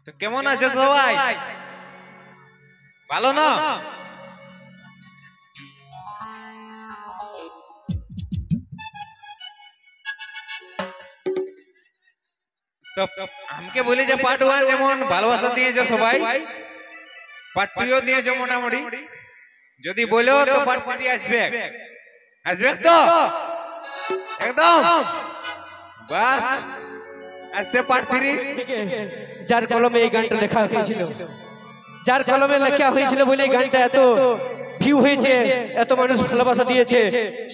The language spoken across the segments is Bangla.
তো কেমন আছো সবাই? ভালো না? তো আমাকে বলি যে পার্ট 1 যেমন ভালোবাসা দিয়েছো সবাই, পার্ট 2 দিয়েছো মোটামুটি। যদি বলো তো পার্ট 3 আসবে। আসবে তো একদম বাস আসছে পার্ট 3। যার কলমে এই গানটা লেখা হয়েছিল, যার কলমে লেখা হয়েছিল বলে এই গানটা এত ভিউ হয়েছে, এত মানুষ ভালোবাসা দিয়েছে,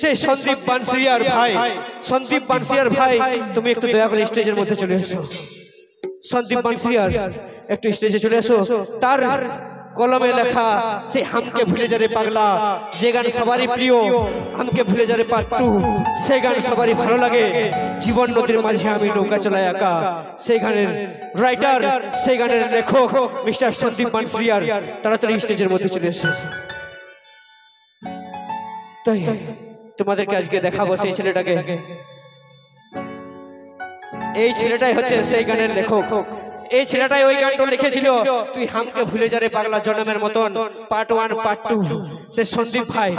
সেই সন্দীপ বানশিয়ার ভাই। সন্দীপ বানশিয়ার ভাই, তুমি একটু দয়া করে স্টেজের মধ্যে চলে এসো। সন্দীপ বানশিয়ার একটু স্টেজে চলে এসো। তার কলমে লেখা সেই হামকে ভুলে যারে পাগলা, যে গান সবারই প্রিয়, হামকে ভুলে যারে পার্ট 2, সেই গান সবারই ভালো লাগে। জীবন নদীর মাঝে আমি নৌকা চলাই একা, সেই গানের রাইটার, সেই গানের লেখক মিস্টার সন্দীপ বানশিয়ার তাড়াতাড়ি স্টেজের মধ্যে চলে এসো। তাই তোমাদেরকে আজকে দেখাবো সেই ছেলেটাকে। এই ছেলেটাই হচ্ছে সেই গানের লেখক। এই ছেলেটাই ওই গানটা লিখেছিল, তুই হামকে ভুলে যারে পাগলা জনমের মতন, পার্ট 1 পার্ট 2। সে সন্দীপ ভাই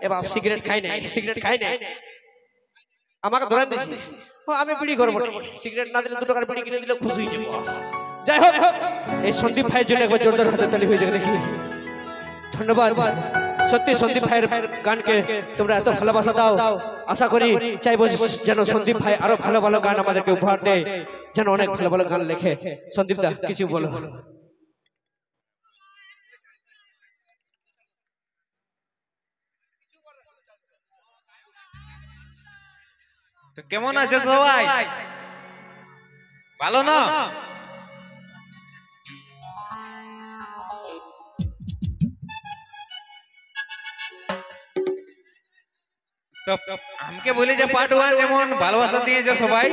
এবার সিগারেট খাই না, সিগারেট খাই না, আমাকে ধরে দিছি, আমি বিড়ি করবো, সিগারেট না দিলে 2 টাকার বিড়ি কিনে দিলে খুশি হয়ে যাবো। যাই হোক, এই সন্দীপ ভাইয়ের জন্য একবার জোরদার হাতে তালি হয়ে যাবে দেখি। ধন্যবাদ। সত্যি সন্দীপ ভাইয়ের গানকে তোমরা এত ভালোবাসা দাও, আশা করি চাইবো যেন সন্দীপ ভাই আরো ভালো ভালো গান আমাদেরকে উপহার দেয়, যেন অনেক ভালো ভালো গান লেখে। সন্দীপ দা কিছু বলো। তো কেমন আছো সবাই? ভালো না? তো আমাকে বলি যে পার্ট 1 যেমন ভালোবাসা দিয়েছো সবাই,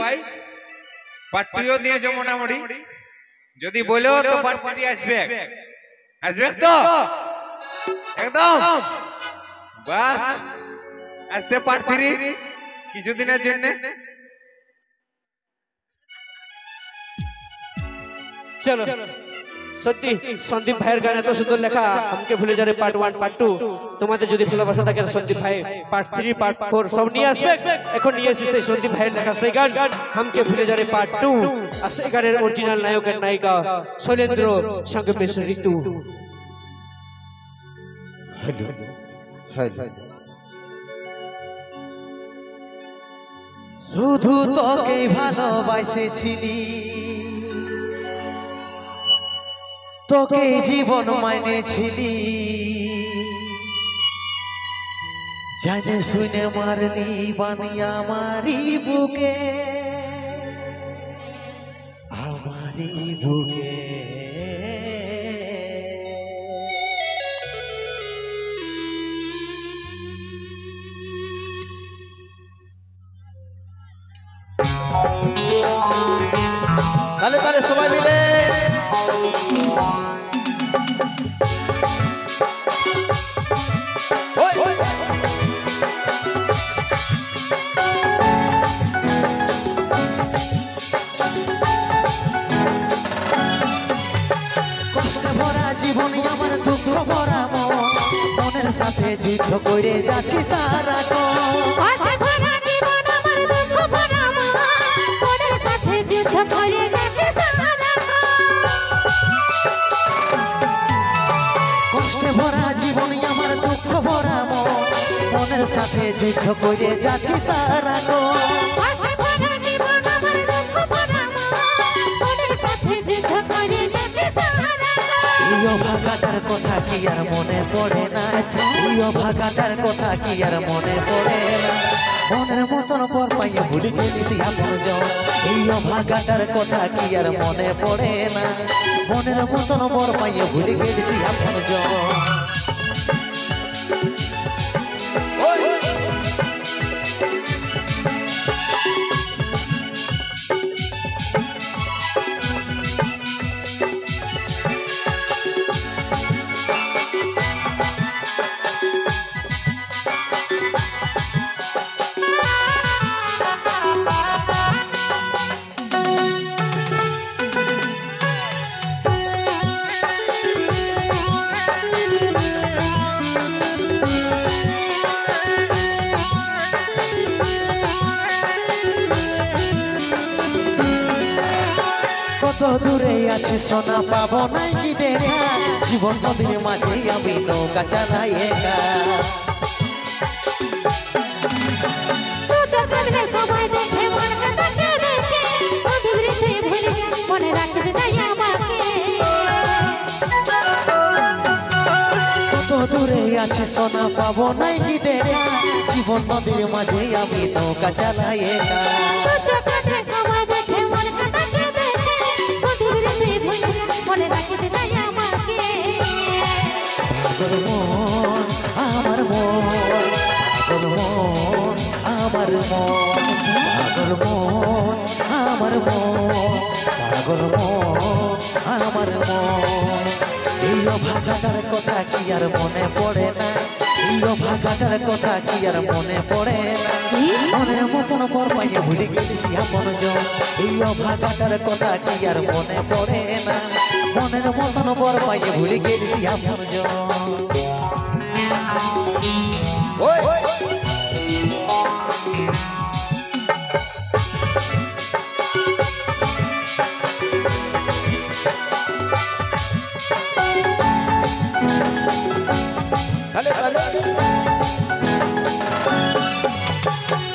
পার্ট 2 দিয়েছো মোটামুটি। যদি বলো তো পার্ট 3 আসবে। আসবে তো একদম বাস আসছে পার্ট 3 কিছুদিনের জন্য। চলো, সত্যি সন্দীপ ভাইয়ের গান এত সুন্দর লেখা, আমাকে ভুলে যাবে পার্ট 1 পার্ট 2। তোমাদের যদি ভালোবাসা থাকে সন্দীপ ভাই পার্ট 3 পার্ট 4 সব নিয়ে আসবে। এখন নিয়ে এসেছি সেই সন্দীপ ভাইয়ের লেখা সেই গান আমাকে ভুলে যাবে পার্ট 2। আর সেই গানের অরিজিনাল নায়কের নায়িকা শৈলেন্দ্র, সঙ্গে বেশ ঋতু। শুধু তোকে ভালোবাসেছিলি, তোকে জীবন মানেছিলি, জানে শুনে মারলি বানিয়া আমারি বুকে, আমারি বুকে। তাহলে তাহলে সবাই মিলে কষ্ট ভরা জীবন আমার, দুঃখ ভরা মনের সাথে যুদ্ধ করে যাচ্ছি সারাক্ষণ। কষ্টে ভরা জীবন আমার, দুঃখ ভরা মনের সাথে যুদ্ধ করে যাচ্ছি সারাক্ষণ। ভাগাটার কথা কি আর মনে পড়ে না, ভাগাটার কথা কি আর মনে পড়ে না, মনের মতন পর পাইয়া ভুলে গেছি আপন জন। এই ভাগাটার কথা কি আর মনে পড়ে না, মনের মতন পর পাইয়া ভুলে গেছি আপন জন। কত দূরে আছে সোনা পাবো নাই কি দেখা জীবন নদীর মাঝে আমি নৌকা চালাই একা সবাই দেখে মন কাটাকে দেখে সন্ধি তুই ভুলে যা মনে রাখিস তাই আমাকে কত দূরে আছে সোনা পাবো নাই কি দেখা জীবন নদীর মাঝে আমি নৌকা চালাই একা সবাই দেখে মন কাটাকে দেখে সন্ধি তুই ভুলে যা মনে রাখিস তাই আমাকে পাগল মন আমার মন পাগল মন আমার মন পাগল মন আমার মন পাগল মন আমার মন এই অভাগাটার কথা কি আর মনে পড়ে না এই অভাগাটার কথা কি আর মনে পড়ে না মনের মতন পর পাইয়ে ভুলে গেছি আপন জন এই অভাগাটার কথা কি আর মনে পড়ে না মনের মতন পর পাইয়ে ভুলে গেছি আপন জন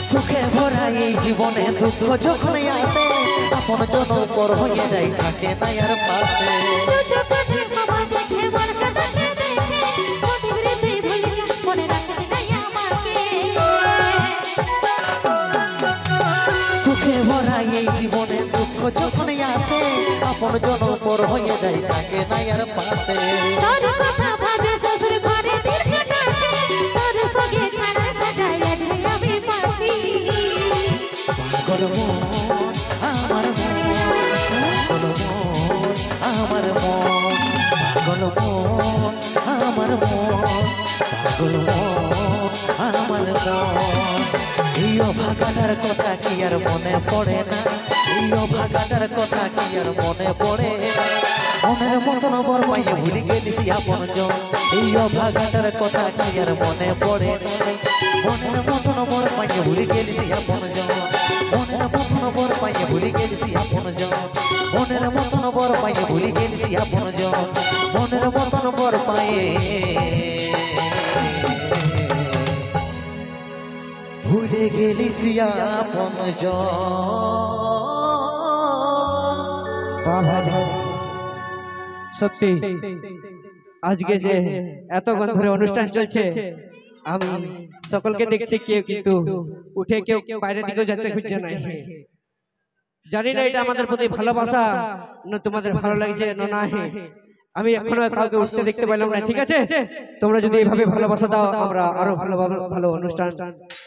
সুখে ভরা এই জীবনে দুঃখ যখন আসে আপন জন পর হয়ে যায় থাকে না আর পাশে সবাই দেখে মন কাটাকে দেখে সন্ধি তুই ভুলে যা মনে রাখিস তাই আমাকে সুখে ভরা এই জীবনে দুঃখ যখন আসে আপন জন পর হয়ে যায় থাকে না আর পাশে তোর কথা ভাবে শ্বশুর ঘরে দিন কাটাচ্ছে তোর সঙ্গে ছাড়া সাজাই আজ আমি পাচ্ছি পাগল মন আমার মন পাগল মন আমার মন পাগল মন আমার মন পাগল মন আমার মন এই অভাগাটার কথা কি আর মনে পড়ে না এই অভাগাটার কথা কি আর মনে পড়ে না মনের মতন বর পাইয়ে ভুলে গেছি আপন জন এই অভাগাটার কথা কি আর মনে পড়ে না মনের মতন বর পাইয়ে ভুলে গেছি আপন জন মনের মতন বর পাইয়ে ভুলে গেছি আপন জন মনের মতন বর পাইয়ে ভুলে গেছি আপন জন মনের মতন বর পাইয়ে ভুলে গেছি আপন জন সত্যি আজকে যে এতক্ষণ ধরে অনুষ্ঠান চলছে আমি সকলকে দেখছি কেউ কিন্তু উঠে কেউ বাইরে দিকেও যেতে খুঁজছে না জানি না এটা আমাদের প্রতি ভালোবাসা না তোমাদের ভালো লাগছে না না আমি এখনো কাউকে উঠতে দেখতে পেলাম না ঠিক আছে তোমরা যদি এইভাবে ভালোবাসা দাও আমরা আরো ভালো ভালো অনুষ্ঠান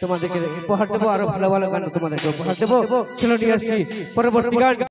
তোমাদেরকে উপহার দেবো আরো ভালো ভালো গান তোমাদেরকে উপহার দেবো চলো নিয়ে আসছি পরবর্তী গান